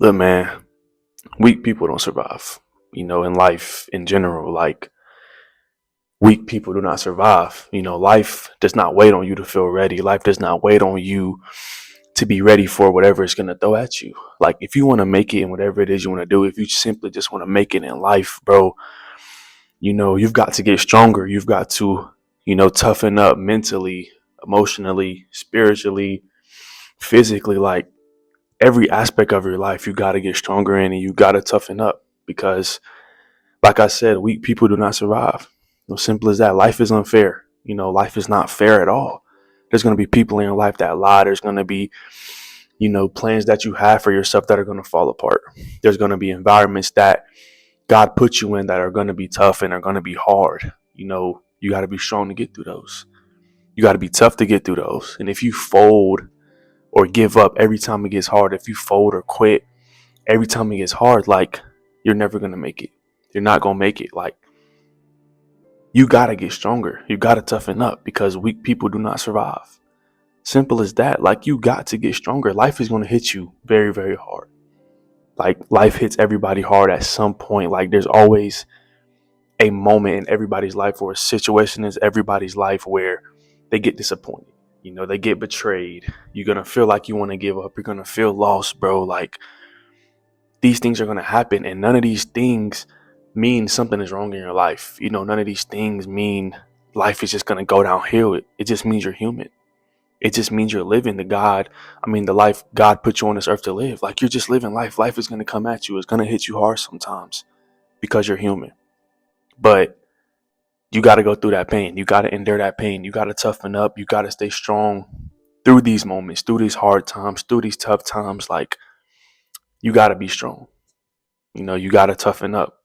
Look, man, weak people don't survive. In life in general, like weak people do not survive. Life does not wait on you to feel ready. Life does not wait on you to be ready for whatever it's going to throw at you. Like, if you want to make it in whatever it is you want to do, if you simply just want to make it in life, bro, you've got to get stronger. You've got to, toughen up mentally, emotionally, spiritually, physically. Like, every aspect of your life, you got to get stronger in and you got to toughen up because, like I said, weak people do not survive. Simple as that. Life is unfair. Life is not fair at all. There's going to be people in your life that lie. There's going to be, plans that you have for yourself that are going to fall apart. There's going to be environments that God put you in that are going to be tough and are going to be hard. You got to be strong to get through those. You got to be tough to get through those. And if you fold or give up every time it gets hard, if you fold or quit every time it gets hard, like, you're never going to make it. You're not going to make it. Like, you got to get stronger. You got to toughen up because weak people do not survive. Simple as that. Like, you got to get stronger. Life is going to hit you very, very hard. Like, life hits everybody hard at some point. Like, there's always a moment in everybody's life or a situation in everybody's life where they get disappointed. They get betrayed. You're going to feel like you want to give up. You're going to feel lost, bro. Like, these things are going to happen, and none of these things mean something is wrong in your life. None of these things mean life is just going to go downhill. It just means you're human. It just means you're living the life God put you on this earth to live. Like, you're just living life. Life is going to come at you. It's going to hit you hard sometimes because you're human. But you got to go through that pain. You got to endure that pain. You got to toughen up. You got to stay strong through these moments, through these hard times, through these tough times. Like, you got to be strong. You got to toughen up.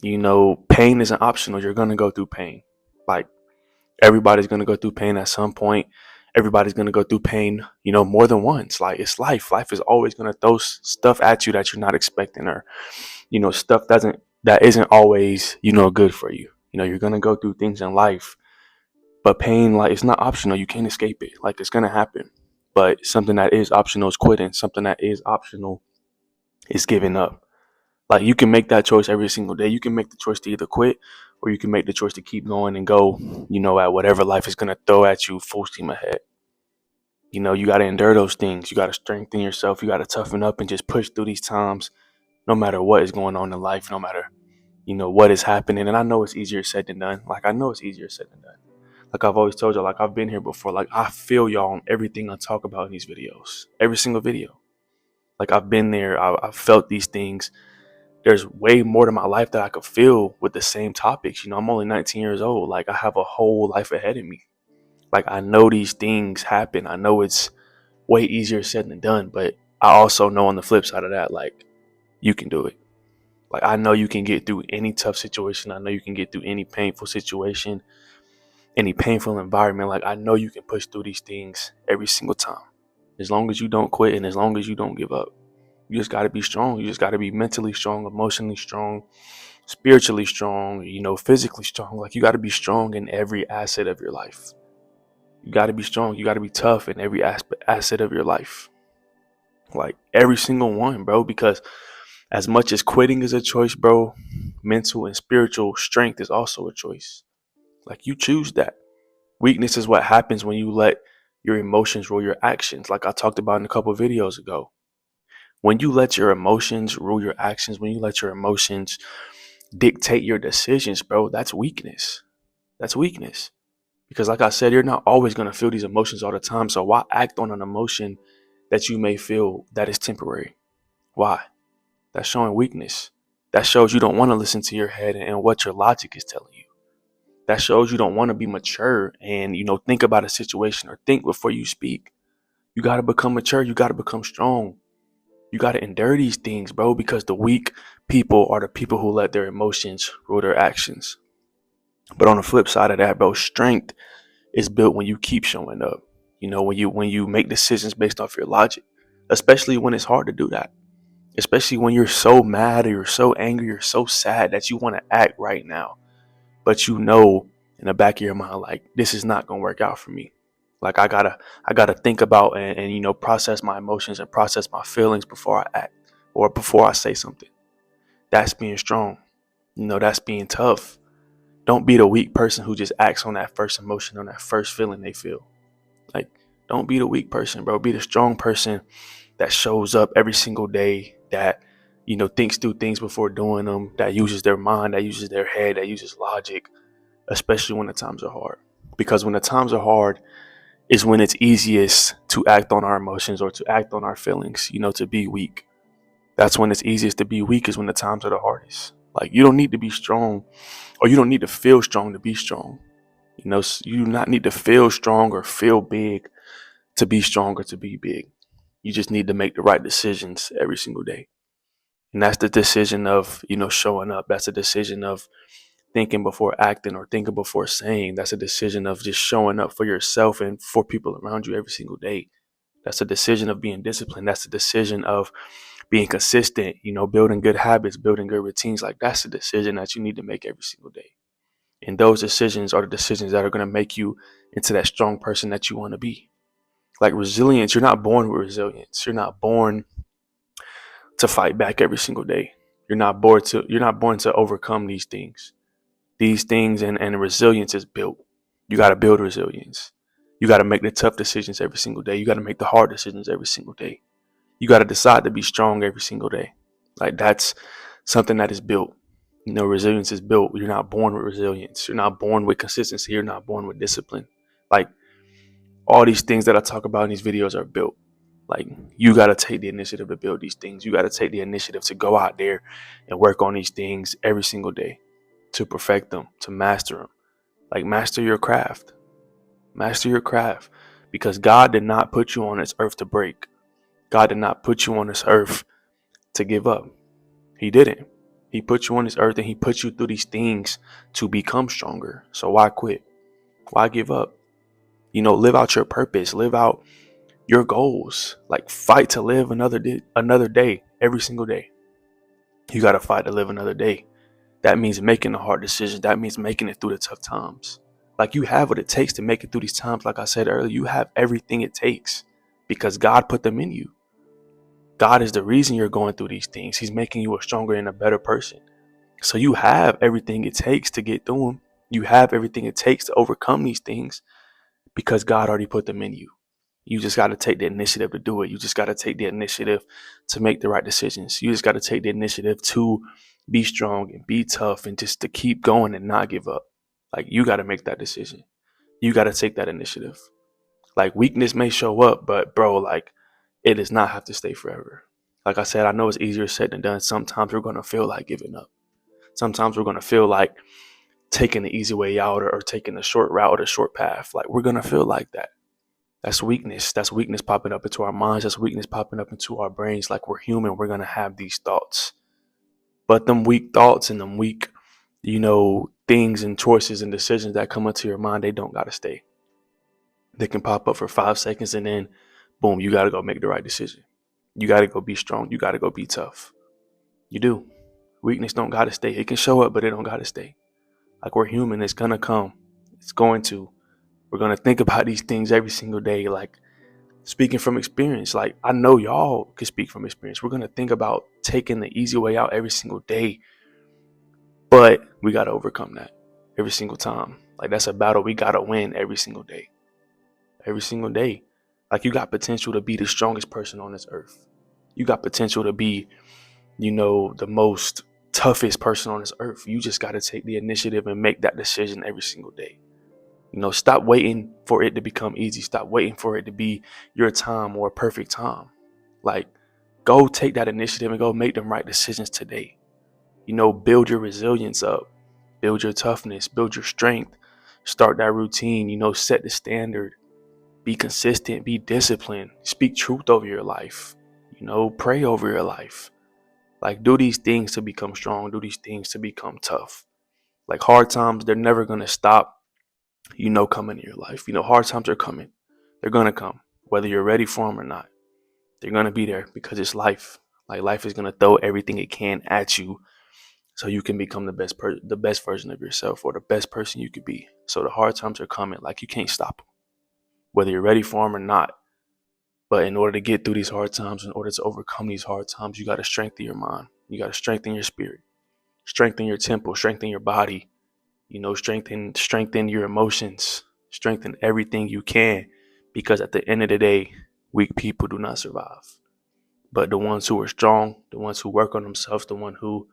Pain isn't optional. You're going to go through pain. Like, everybody's going to go through pain at some point. Everybody's going to go through pain, more than once. Like, it's life. Life is always going to throw stuff at you that you're not expecting, or, stuff that isn't always, good for you. You're going to go through things in life, but pain, like, it's not optional. You can't escape it. Like, it's going to happen. But something that is optional is quitting. Something that is optional is giving up. Like, you can make that choice every single day. You can make the choice to either quit or you can make the choice to keep going and go, at whatever life is going to throw at you full steam ahead. You got to endure those things. You got to strengthen yourself. You got to toughen up and just push through these times, no matter what is going on in life, no matter, what is happening. And I know it's easier said than done. Like, I know it's easier said than done. Like, I've always told y'all, like, I've been here before. Like, I feel y'all on everything I talk about in these videos, every single video. Like, I've been there. I've felt these things. There's way more to my life that I could feel with the same topics. I'm only 19 years old. Like, I have a whole life ahead of me. Like, I know these things happen. I know it's way easier said than done, but I also know on the flip side of that, like, you can do it. Like, I know you can get through any tough situation. I know you can get through any painful situation, any painful environment. Like, I know you can push through these things every single time. As long as you don't quit and as long as you don't give up. You just got to be strong. You just got to be mentally strong, emotionally strong, spiritually strong, physically strong. Like, you got to be strong in every asset of your life. You got to be strong. You got to be tough in every asset of your life. Like, every single one, bro, because as much as quitting is a choice, bro, mental and spiritual strength is also a choice. Like, you choose that. Weakness is what happens when you let your emotions rule your actions, like I talked about in a couple of videos ago. When you let your emotions rule your actions, when you let your emotions dictate your decisions, bro, that's weakness. That's weakness. Because, like I said, you're not always going to feel these emotions all the time. So why act on an emotion that you may feel that is temporary? Why? That's showing weakness. That shows you don't want to listen to your head and what your logic is telling you. That shows you don't want to be mature and, think about a situation or think before you speak. You got to become mature. You got to become strong. You got to endure these things, bro, because the weak people are the people who let their emotions rule their actions. But on the flip side of that, bro, strength is built when you keep showing up. When you make decisions based off your logic, especially when it's hard to do that. Especially when you're so mad or you're so angry or so sad that you want to act right now. But in the back of your mind, like, this is not going to work out for me. Like, I gotta think about and process my emotions and process my feelings before I act. or before I say something. That's being strong. That's being tough. Don't be the weak person who just acts on that first emotion, on that first feeling they feel. Like, don't be the weak person, bro. Be the strong person that shows up every single day, that, thinks through things before doing them, that uses their mind, that uses their head, that uses logic, especially when the times are hard. Because when the times are hard is when it's easiest to act on our emotions or to act on our feelings, to be weak. That's when it's easiest to be weak, is when the times are the hardest. Like, you don't need to be strong, or you don't need to feel strong to be strong. You do not need to feel strong or feel big to be strong or to be big. You just need to make the right decisions every single day. And that's the decision of, showing up. That's a decision of thinking before acting or thinking before saying. That's a decision of just showing up for yourself and for people around you every single day. That's a decision of being disciplined. That's a decision of being consistent, building good habits, building good routines. Like, that's a decision that you need to make every single day. And those decisions are the decisions that are going to make you into that strong person that you want to be. Like, resilience, you're not born with resilience. You're not born to fight back every single day. You're not born to overcome these things. These things and resilience is built. You got to build resilience. You got to make the tough decisions every single day. You got to make the hard decisions every single day. You got to decide to be strong every single day. Like, that's something that is built. Resilience is built. You're not born with resilience. You're not born with consistency. You're not born with discipline. Like, all these things that I talk about in these videos are built. Like, you got to take the initiative to build these things. You got to take the initiative to go out there and work on these things every single day, to perfect them, to master them. Like, master your craft. Master your craft. Because God did not put you on this earth to break. God did not put you on this earth to give up. He didn't. He put you on this earth and he put you through these things to become stronger. So why quit? Why give up? Live out your purpose. Live out your goals. Like, fight to live another day, every single day. You got to fight to live another day. That means making the hard decisions. That means making it through the tough times. Like, you have what it takes to make it through these times. Like I said earlier, you have everything it takes because God put them in you. God is the reason you're going through these things. He's making you a stronger and a better person. So you have everything it takes to get through them. You have everything it takes to overcome these things because God already put them in you. You just got to take the initiative to do it. You just got to take the initiative to make the right decisions. You just got to take the initiative to be strong and be tough and just to keep going and not give up. Like, you got to make that decision. You got to take that initiative. Like, weakness may show up, but bro, like, it does not have to stay forever. Like I said, I know it's easier said than done. Sometimes we're going to feel like giving up. Sometimes we're going to feel like taking the easy way out or taking the short route or the short path. Like, we're going to feel like that. That's weakness. That's weakness popping up into our minds. That's weakness popping up into our brains. Like, we're human. We're going to have these thoughts. But them weak thoughts and them weak, things and choices and decisions that come into your mind, they don't got to stay. They can pop up for 5 seconds and then boom, you got to go make the right decision. You got to go be strong. You got to go be tough. You do. Weakness don't got to stay. It can show up, but it don't got to stay. Like, we're human. It's going to come. It's going to. We're going to think about these things every single day. Like, speaking from experience, like, I know y'all can speak from experience. We're going to think about taking the easy way out every single day. But we got to overcome that every single time. Like, that's a battle we got to win every single day. Every single day. Like, you got potential to be the strongest person on this earth. You got potential to be, the most toughest person on this earth. You just got to take the initiative and make that decision every single day. Stop waiting for it to become easy. Stop waiting for it to be your time or a perfect time. Like, go take that initiative and go make them right decisions today. Build your resilience up, build your toughness, build your strength, start that routine, set the standard, be consistent, be disciplined, speak truth over your life, pray over your life. Like, do these things to become strong, do these things to become tough. Like, hard times, they're never going to stop, coming in your life. Hard times are coming. They're going to come, whether you're ready for them or not. They're going to be there because it's life. Like, life is going to throw everything it can at you so you can become the best version of yourself or the best person you could be. So the hard times are coming. Like, you can't stop them. Whether you're ready for them or not, But in order to get through these hard times, in order to overcome these hard times, you got to strengthen your mind. You got to strengthen your spirit, strengthen your temple, strengthen your body, strengthen your emotions, strengthen everything you can. Because at the end of the day, weak people do not survive. But the ones who are strong, the ones who work on themselves, the one who,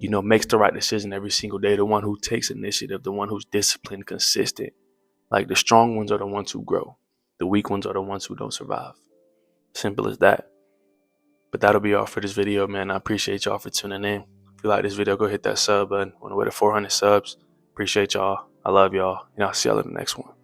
makes the right decision every single day, the one who takes initiative, the one who's disciplined, consistent. Like the strong ones are the ones who grow. The weak ones are the ones who don't survive. Simple as that. But that'll be all for this video, man. I appreciate y'all for tuning in. If you like this video, go hit that sub button. On the way to 400 subs. Appreciate y'all. I love y'all. And I'll see y'all in the next one.